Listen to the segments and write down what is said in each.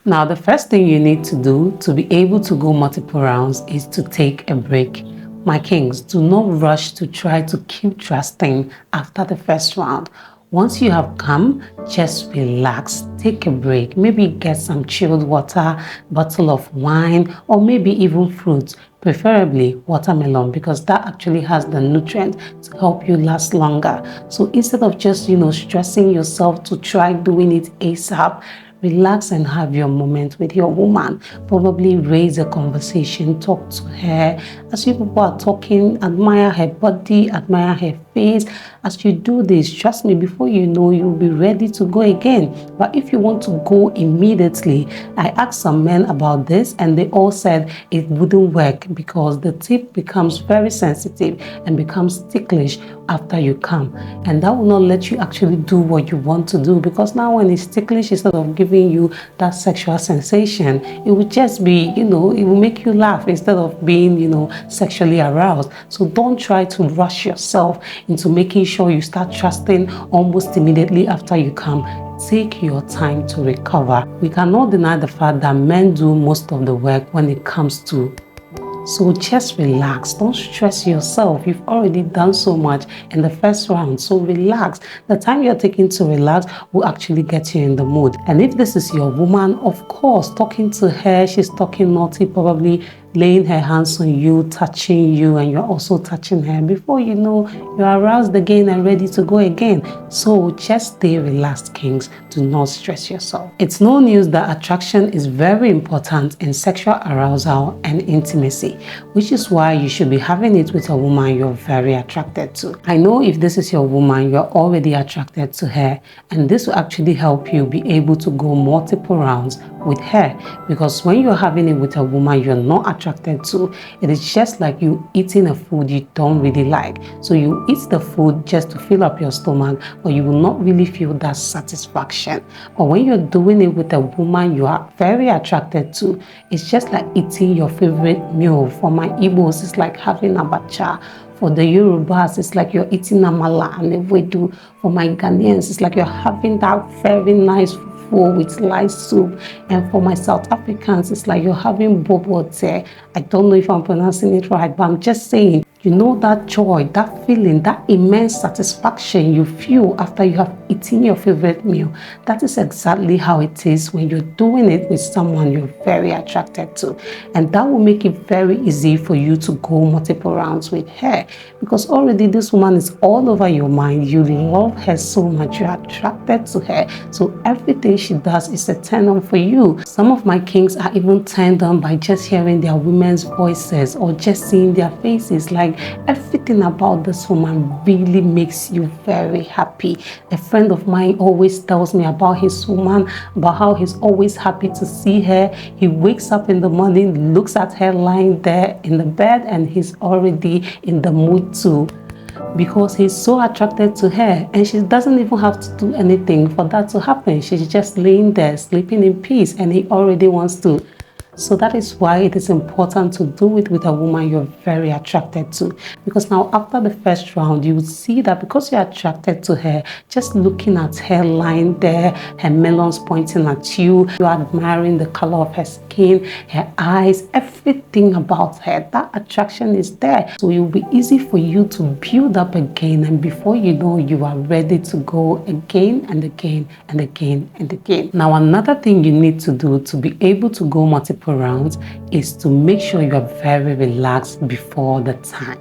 Now, the first thing you need to do to be able to go multiple rounds is to take a break. My kings, do not rush to try to keep trusting after the first round. Once you have come, just relax, take a break, maybe get some chilled water, bottle of wine, or maybe even fruits, preferably watermelon, because that actually has the nutrient to help you last longer. So instead of just, stressing yourself to try doing it ASAP, relax and have your moment with your woman. Probably raise a conversation, talk to her. As you people are talking, admire her body, admire her face. As you do this, trust me, before you know, you'll be ready to go again. But if you want to go immediately, I asked some men about this and they all said it wouldn't work because the tip becomes very sensitive and becomes ticklish after you come, and that will not let you actually do what you want to do, because now when it's ticklish, instead of giving you that sexual sensation, it will just be, it will make you laugh instead of being, sexually aroused. So don't try to rush yourself into making sure you start trusting almost immediately after you come. Take your time to recover. We cannot deny the fact that men do most of the work when it comes to. So just relax, don't stress yourself. You've already done so much in the first round, so relax. The time you're taking to relax will actually get you in the mood. And if this is your woman, of course, talking to her, she's talking naughty, probably laying her hands on you, touching you, and you're also touching her. Before you know, you're aroused again and ready to go again. So just stay relaxed, kings. Do not stress yourself. It's no news that attraction is very important in sexual arousal and intimacy, which is why you should be having it with a woman you're very attracted to. I know if this is your woman, you're already attracted to her, and this will actually help you be able to go multiple rounds with her, because when you're having it with a woman you're not attracted to, it is just like you eating a food you don't really like. So you eat the food just to fill up your stomach, but you will not really feel that satisfaction. But when you're doing it with a woman you are very attracted to, it's just like eating your favorite meal. For my Igbos, it's like having abacha. For the Yorubas, it's like you're eating amala and ewedu. For my Ghanaians, it's like you're having that very nice with light soup. And for my South Africans, it's like you're having bobo tea. I don't know if I'm pronouncing it right, but I'm just saying, that joy, that feeling, that immense satisfaction you feel after you have eaten your favorite meal. That is exactly how it is when you're doing it with someone you're very attracted to. And that will make it very easy for you to go multiple rounds with her, because already this woman is all over your mind. You love her so much, you're attracted to her. So everything she does is a turn on for you. Some of my kings are even turned on by just hearing their women's voices or just seeing their faces. Like, everything about this woman really makes you very happy. A friend of mine always tells me about his woman, about how he's always happy to see her. He wakes up in the morning, looks at her lying there in the bed, and he's already in the mood too, because he's so attracted to her, and she doesn't even have to do anything for that to happen. She's just laying there sleeping in peace, and he already wants to. So that is why it is important to do it with a woman you're very attracted to. Because now after the first round, you will see that because you're attracted to her, just looking at her lying there, her melons pointing at you, you're admiring the color of her skin, her eyes, everything about her, that attraction is there. So it will be easy for you to build up again, and before you know, you are ready to go again and again and again and again. Now, another thing you need to do to be able to go multiple rounds is to make sure you are very relaxed before the time.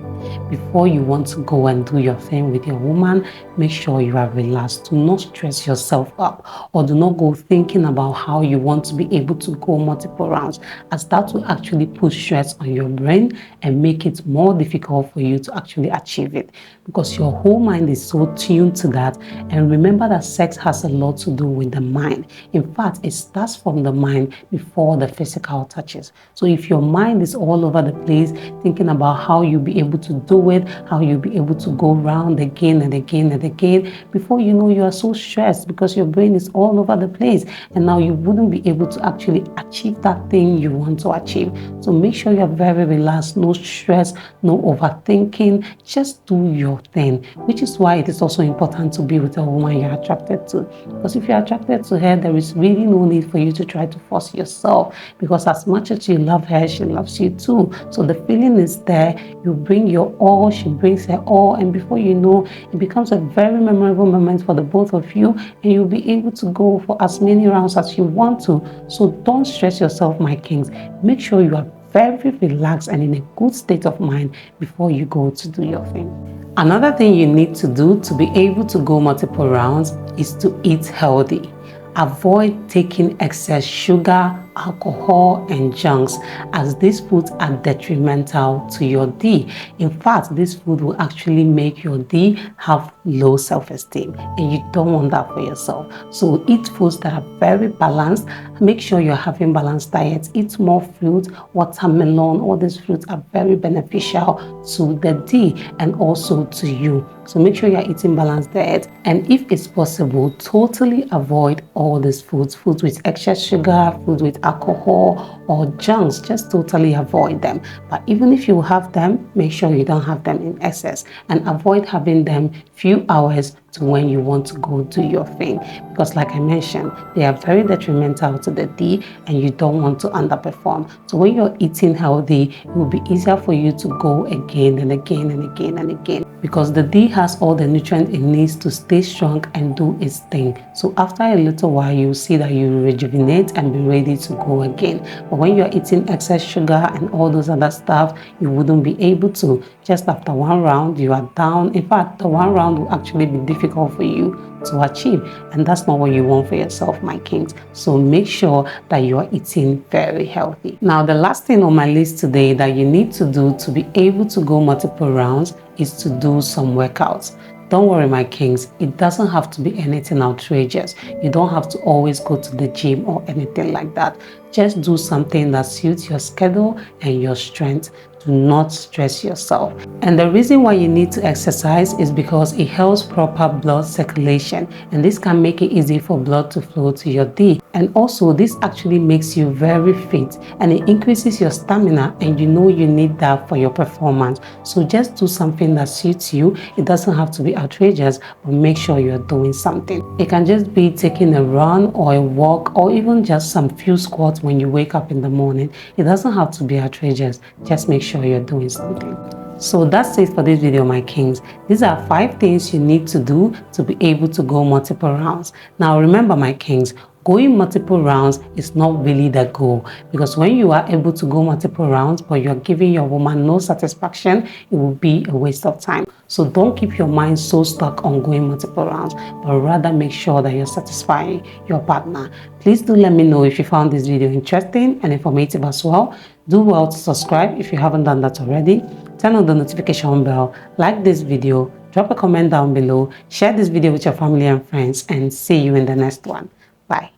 Before you want to go and do your thing with your woman, make sure you are relaxed. Do not stress yourself up, or do not go thinking about how you want to be able to go multiple rounds, as that will actually put stress on your brain and make it more difficult for you to actually achieve it, because your whole mind is so tuned to that. And remember that sex has a lot to do with the mind. In fact, it starts from the mind before the physical physical touches. So if your mind is all over the place, thinking about how you'll be able to do it, how you'll be able to go round again and again and again, before you know, you are so stressed because your brain is all over the place, and now you wouldn't be able to actually achieve that thing you want to achieve. So make sure you're very relaxed, no stress, no overthinking, just do your thing, which is why it is also important to be with a woman you're attracted to. Because if you're attracted to her, there is really no need for you to try to force yourself, because as much as you love her, she loves you too. So the feeling is there, you bring your all, she brings her all, and before you know, it becomes a very memorable moment for the both of you, and you'll be able to go for as many rounds as you want to. So don't stress yourself, my kings. Make sure you are very relaxed and in a good state of mind before you go to do your thing. Another thing you need to do to be able to go multiple rounds is to eat healthy. Avoid taking excess sugar, alcohol, and junks, as these foods are detrimental to your D. In fact, this food will actually make your D have low self-esteem, and you don't want that for yourself. So eat foods that are very balanced. Make sure you're having balanced diets. Eat more fruit, watermelon. All these fruits are very beneficial to the D and also to you. So make sure you're eating balanced diet, and if it's possible, totally avoid all these foods with excess sugar, food with alcohol, or junks. Just totally avoid them. But even if you have them, make sure you don't have them in excess, and avoid having them few hours to when you want to go do your thing, because like I mentioned, they are very detrimental to the D, and you don't want to underperform. So when you're eating healthy, it will be easier for you to go again and again and again and again, because the D has all the nutrients it needs to stay strong and do its thing. So after a little while, you'll see that you rejuvenate and be ready to go again. But when you're eating excess sugar and all those other stuff, you wouldn't be able to. Just after one round, you are down. In fact, the one round will actually be difficult for you to achieve, and that's not what you want for yourself, my kings. So make sure that you are eating very healthy. Now, the last thing on my list today that you need to do to be able to go multiple rounds is to do some workouts. Don't worry, my kings, it doesn't have to be anything outrageous. You don't have to always go to the gym or anything like that. Just do something that suits your schedule and your strength. Do not stress yourself. And the reason why you need to exercise is because it helps proper blood circulation, and this can make it easy for blood to flow to your D. And also, this actually makes you very fit, and it increases your stamina, and you know you need that for your performance. So just do something that suits you. It doesn't have to be outrageous, but make sure you're doing something. It can just be taking a run or a walk, or even just some few squats when you wake up in the morning. It doesn't have to be outrageous. Just make sure you're doing something. So that's it for this video, my kings. These are 5 things you need to do to be able to go multiple rounds. Now remember, my kings, going multiple rounds is not really the goal, because when you are able to go multiple rounds but you're giving your woman no satisfaction, it will be a waste of time. So don't keep your mind so stuck on going multiple rounds, but rather make sure that you're satisfying your partner. Please do let me know if you found this video interesting and informative as well. Do well to subscribe if you haven't done that already. Turn on the notification bell, like this video, drop a comment down below, share this video with your family and friends, and see you in the next one. Bye.